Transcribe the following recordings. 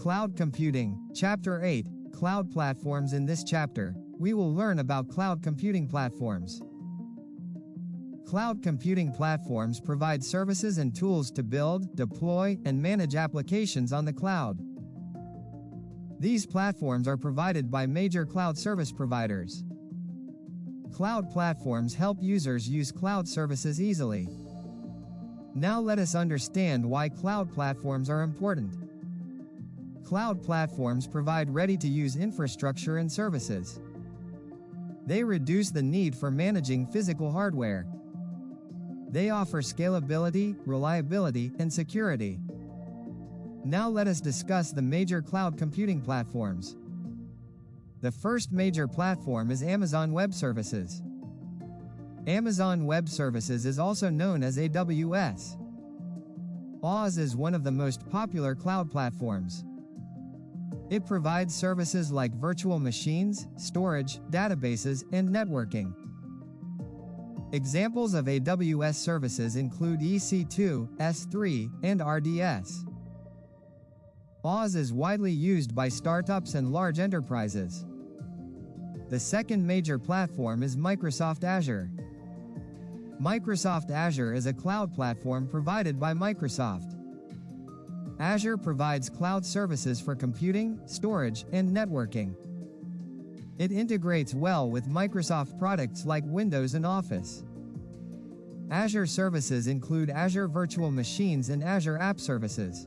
Cloud Computing, Chapter 8, Cloud Platforms. In this chapter, we will learn about cloud computing platforms. Cloud computing platforms provide services and tools to build, deploy, and manage applications on the cloud. These platforms are provided by major cloud service providers. Cloud platforms help users use cloud services easily. Now let us understand why cloud platforms are important. Cloud platforms provide ready-to-use infrastructure and services. They reduce the need for managing physical hardware. They offer scalability, reliability, and security. Now let us discuss the major cloud computing platforms. The first major platform is Amazon Web Services. Amazon Web Services is also known as AWS. AWS is one of the most popular cloud platforms. It provides services like virtual machines, storage, databases, and networking. Examples of AWS services include EC2, S3, and RDS. AWS is widely used by startups and large enterprises. The second major platform is Microsoft Azure. Microsoft Azure is a cloud platform provided by Microsoft. Azure provides cloud services for computing, storage, and networking. It integrates well with Microsoft products like Windows and Office. Azure services include Azure Virtual Machines and Azure App Services.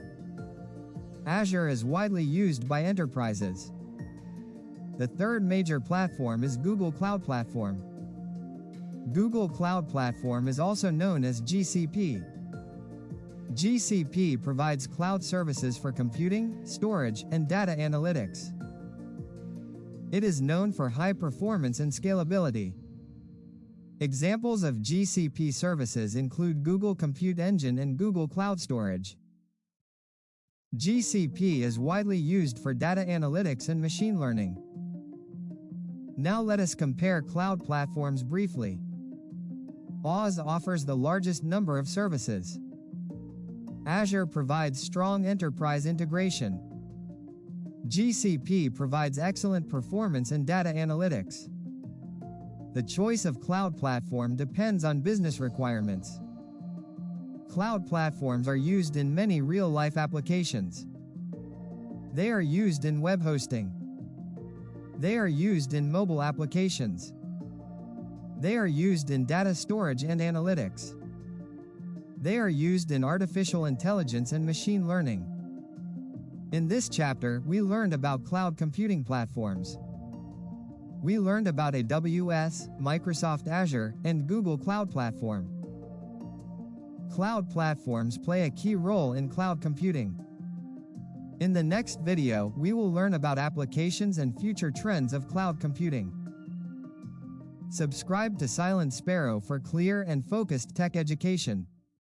Azure is widely used by enterprises. The third major platform is Google Cloud Platform. Google Cloud Platform is also known as GCP. GCP provides cloud services for computing, storage, and data analytics. It is known for high performance and scalability. Examples of GCP services include Google Compute Engine and Google Cloud Storage. GCP is widely used for data analytics and machine learning. Now let us compare cloud platforms briefly. AWS offers the largest number of services. Azure provides strong enterprise integration. GCP provides excellent performance and data analytics. The choice of cloud platform depends on business requirements. Cloud platforms are used in many real-life applications. They are used in web hosting. They are used in mobile applications. They are used in data storage and analytics. They are used in artificial intelligence and machine learning. In this chapter, we learned about cloud computing platforms. We learned about AWS, Microsoft Azure, and Google Cloud Platform. Cloud platforms play a key role in cloud computing. In the next video, we will learn about applications and future trends of cloud computing. Subscribe to Silent Sparrow for clear and focused tech education.